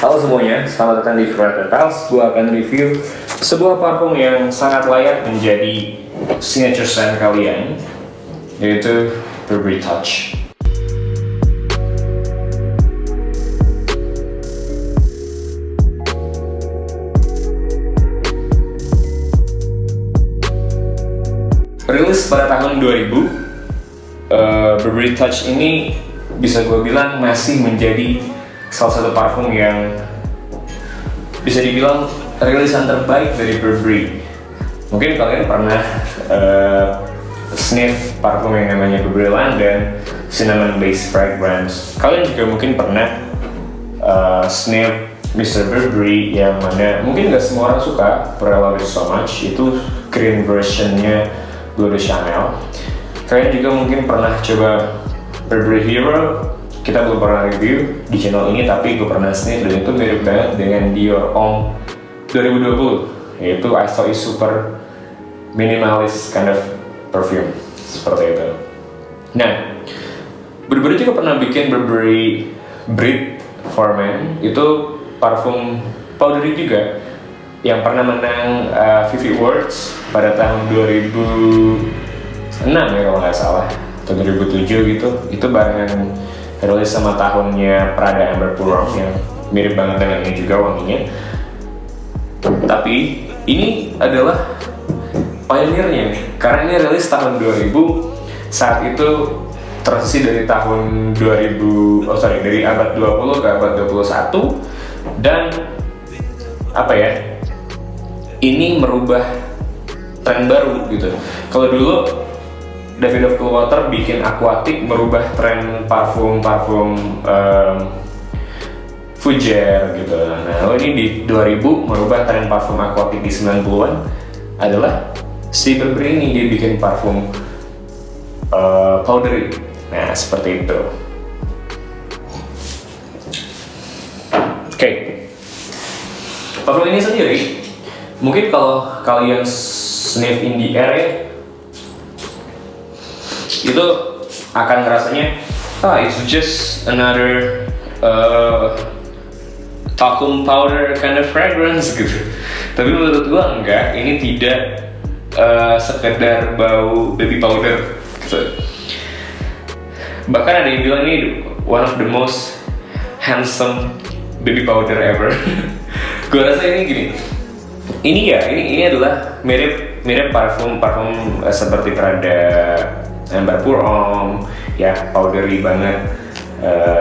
Halo semuanya, selamat datang di Creator Pals. Gue akan review sebuah parfum yang sangat layak menjadi signature scent kalian, yaitu Burberry Touch. Rilis pada tahun 2000, Burberry Touch ini bisa gue bilang masih menjadi salah satu parfum yang bisa dibilang rilisan terbaik dari Burberry. Mungkin kalian pernah sniff parfum yang namanya Burberry London Cinnamon Based Fragrance. Kalian juga mungkin pernah sniff Mr. Burberry yang mana mungkin gak semua orang suka, but I love it so much. Itu green versionnya Bleu de Chanel. Kalian juga mungkin pernah coba Burberry Hero. Kita belum pernah review di channel ini, tapi gue pernah sniff dan itu mirip banget dengan Dior Homme 2020, yaitu I saw a super minimalist kind of perfume seperti itu. Nah, Burberry juga pernah bikin Burberry Breathe for Men, itu parfum powdery juga yang pernah menang Vivid Awards pada tahun 2006 ya kalau nggak salah, atau 2007 gitu. Itu barengan rilis sama tahunnya Prada Amber Purong yang mirip banget dengan ini juga wanginya. Tapi ini adalah pioneernya karena ini rilis tahun 2000. Saat itu transisi dari tahun 2000, dari abad 20 ke abad 21, dan apa ya? Ini merubah tren baru gitu. Kalau dulu David of Coolwater bikin aquatic, merubah tren parfum fougère gitu. Nah, lalu ini di 2000 merubah tren parfum aquatic di 90-an adalah si Burberry ini, dia bikin parfum powdery. Nah, seperti itu. Oke. Parfum ini sendiri, mungkin kalau kalian sniff in the air ya, itu akan ngerasanya it's just another talcum powder kind of fragrance gitu. Tapi menurut gua enggak, ini tidak sekedar bau baby powder gitu. Bahkan ada yang bilang ini one of the most handsome baby powder ever. Gua rasa ini gini, ini adalah mirip parfum seperti Prada Amber Purong, ya powdery banget,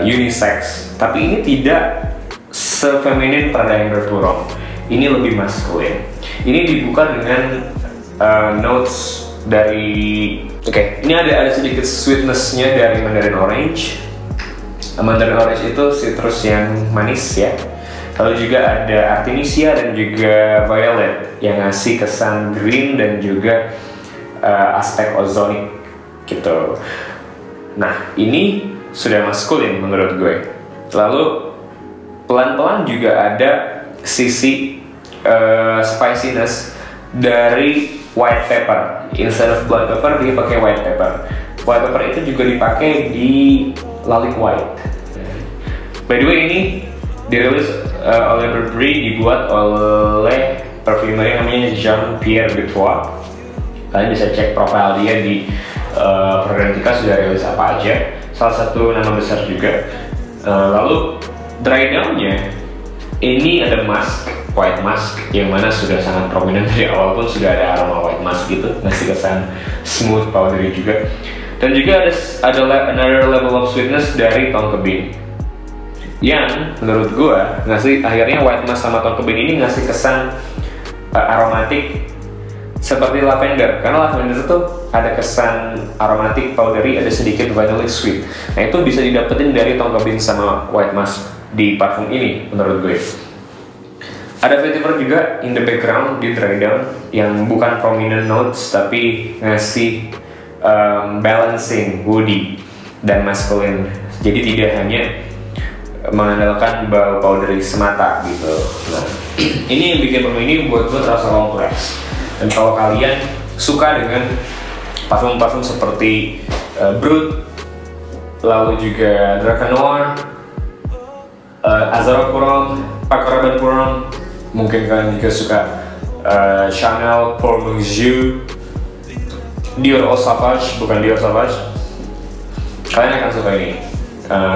unisex. Tapi ini tidak se-feminin Prada Amber Purong. Ini lebih maskulin. Ini dibuka dengan notes dari, ini ada sedikit sweetness-nya dari Mandarin Orange. Mandarin Orange itu citrus yang manis ya. Lalu juga ada Artemisia dan juga Violet yang ngasih kesan green dan juga aspek ozonic gitu. Nah, ini sudah maskulin menurut gue. Lalu pelan-pelan juga ada sisi spiciness dari white pepper. Instead of black pepper, dia pakai white pepper. White pepper itu juga dipakai di Lalique White. By the way, ini dirilis oleh Burberry, dibuat oleh perfumer yang namanya Jean-Pierre Bertrand. Kalian bisa cek profil dia di Fragrantica, sudah rilis apa aja, salah satu nama besar juga. Lalu dry down-nya ini ada mask, white mask, yang mana sudah sangat prominent dari awal pun sudah ada aroma white mask gitu, ngasih kesan smooth powdery juga. Dan juga ada another level of sweetness dari Tonka Bean, yang menurut gua ngasih, akhirnya white mask sama Tonka Bean ini ngasih kesan aromatik seperti lavender, karena lavender itu ada kesan aromatik powdery, ada sedikit vanilla sweet. Nah, itu bisa didapetin dari Tonka Bean sama white mask di parfum ini menurut gue. Ada vetiver juga in the background di dry down yang bukan prominent notes tapi ngasih balancing woody dan masculine. Jadi tidak hanya mengandalkan bau powdery semata gitu. Nah, ini yang bikin parfum ini buat gue terasa kompleks. Dan kalau kalian suka dengan parfum-parfum seperti Brut, lalu juga Draca Noir, Azzaro Purong, pakar band Purong, mungkin kalian juga suka Chanel Pour Monsieur, Dior Eau Sauvage, bukan Dior Sauvage, kalian akan suka ini.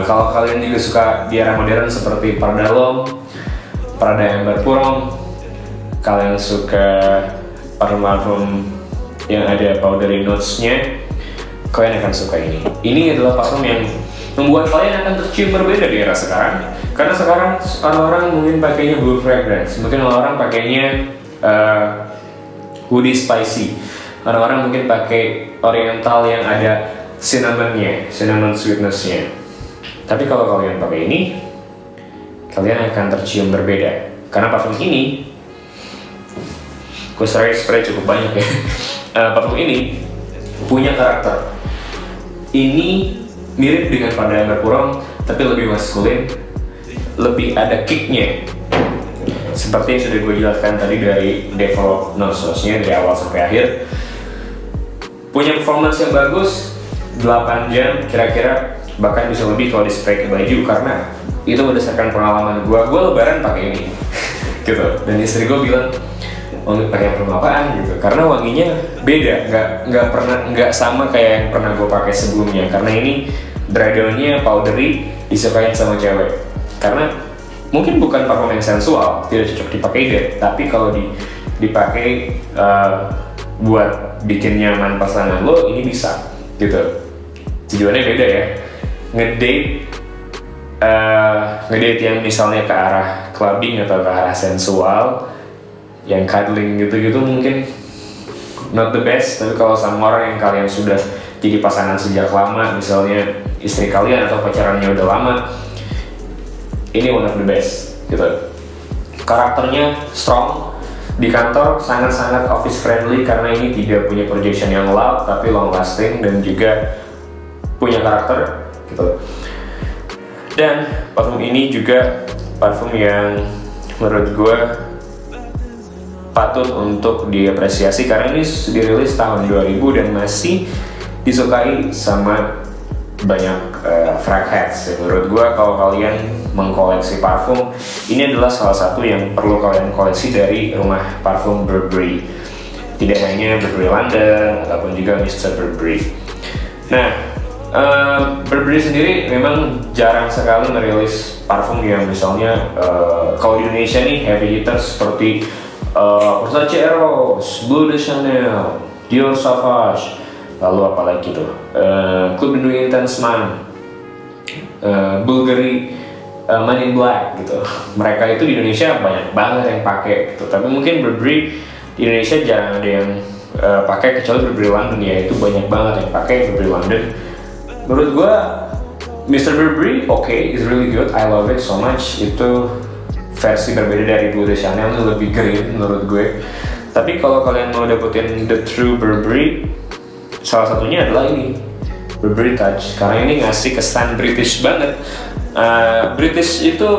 Kalau kalian juga suka di era modern seperti Prada L'Homme, Prada Amber Purong, kalian suka parfum-parfum yang ada powdery notes-nya, kalian akan suka ini. Ini adalah parfum yang membuat kalian akan tercium berbeda di era sekarang. Karena sekarang orang-orang mungkin pakainya blue fragrance, mungkin orang pakainya woody spicy, orang-orang mungkin pakai oriental yang ada cinnamonnya, cinnamon sweetness-nya. Tapi kalau kalian pakai ini, kalian akan tercium berbeda. Karena parfum ini, gue spray cukup banyak ya. Parfum ini punya karakter. Ini mirip dengan Prada Amber Purong, tapi lebih maskulin, lebih ada kicknya. Seperti yang sudah gue jelaskan tadi dari develop notes-nya dari awal sampai akhir. Punya performance yang bagus, 8 jam kira-kira, bahkan bisa lebih kalau di spray ke baju, karena itu berdasarkan pengalaman gue lebaran pakai ini gitu. Dan istri gue bilang, wangi pakai parfum apaan gitu, karena wanginya beda, nggak sama kayak yang pernah gue pakai sebelumnya. Karena ini dry-down-nya powdery, disukain sama cewek. Karena mungkin bukan parfum yang sensual, tidak cocok dipakai deh, tapi kalau dipakai buat bikin nyaman pasangan lo, ini bisa gitu. Tujuannya beda ya. Ngedate yang misalnya ke arah clubbing atau ke arah sensual, yang cuddling gitu-gitu mungkin not the best. Tapi kalau sama orang yang kalian sudah jadi pasangan sejak lama, misalnya istri kalian atau pacarannya udah lama, ini one of the best gitu. Karakternya strong, di kantor sangat-sangat office friendly karena ini tidak punya projection yang loud tapi long lasting dan juga punya karakter gitu. Dan parfum ini juga parfum yang menurut gue patut untuk diapresiasi karena ini dirilis tahun 2000 dan masih disukai sama banyak frag heads. Menurut gue kalau kalian mengkoleksi parfum, ini adalah salah satu yang perlu kalian koleksi dari rumah parfum Burberry. Tidak hanya Burberry London ataupun juga Mr. Burberry. Nah, Burberry sendiri memang jarang sekali merilis parfum yang misalnya kalau di Indonesia nih heavy hitters seperti Versace Eros, Bleu de Chanel, Dior Sauvage, lalu apalagi tuh Club de Nuit Intensman, Bulgari, Man in Black gitu. Mereka itu di Indonesia banyak banget yang pakai gitu. Tapi mungkin Burberry di Indonesia jarang ada yang pakai kecuali Burberry London, ya itu banyak banget yang pakai Burberry London. Menurut gue Mr. Burberry is really good, I love it so much. Itu versi berbeda dari Bleu de Chanel, itu lebih green menurut gue. Tapi kalau kalian mau dapetin the true Burberry, salah satunya adalah ini Burberry Touch, karena ini ngasih kesan British banget. British itu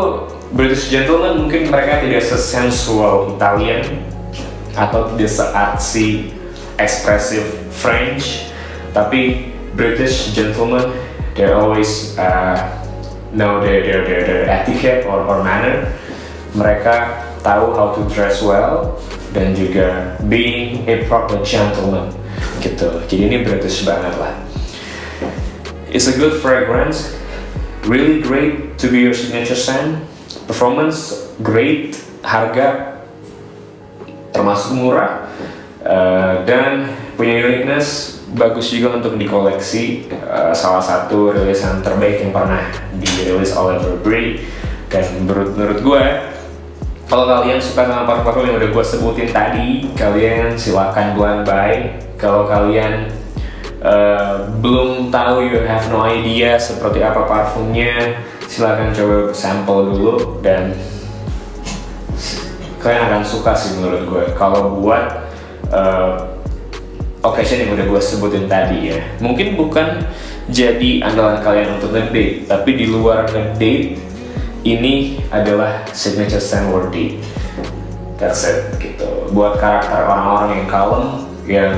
British gentleman, mungkin mereka tidak sesensual Italian atau tidak se-artsy, expressive French, tapi British gentlemen, they're always know their etiquette or manner. Mereka tahu how to dress well dan juga being a proper gentleman gitu. Jadi ini British banget lah. It's a good fragrance, really great to be your signature scent. Performance great, harga termasuk murah, dan punya uniqueness, bagus juga untuk dikoleksi. Salah satu rilisan terbaik yang pernah dirilis oleh Burberry. Dan menurut gue, kalau kalian suka sama parfum yang udah gue sebutin tadi, kalian silakan go and buy. Kalau kalian belum tahu, you have no idea seperti apa parfumnya, silakan coba sampel dulu dan kalian akan suka sih menurut gue. Kalau buat occasion yang udah gue sebutin tadi ya, mungkin bukan jadi andalan kalian untuk ngedate, tapi di luar ngedate ini adalah signature scent worthy. That's it gitu. Buat karakter orang-orang yang kalem, yang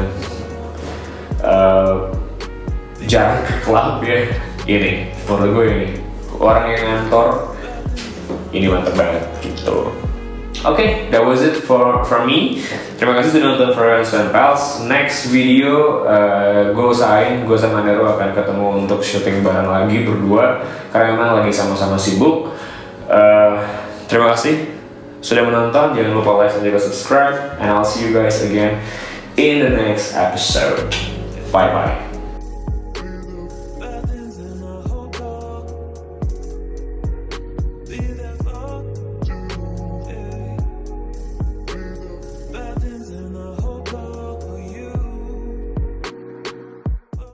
jarang ke club ya, ini menurut gue ini orang yang ngantor ini mantep banget gitu. Oke, that was it for me. Terima kasih sudah nonton Friends and Pals. Next video, gue sama Nero akan ketemu untuk syuting bareng lagi berdua karena memang lagi sama-sama sibuk. Terima kasih sudah menonton. Jangan lupa like dan juga subscribe. And I'll see you guys again in the next episode. Bye bye.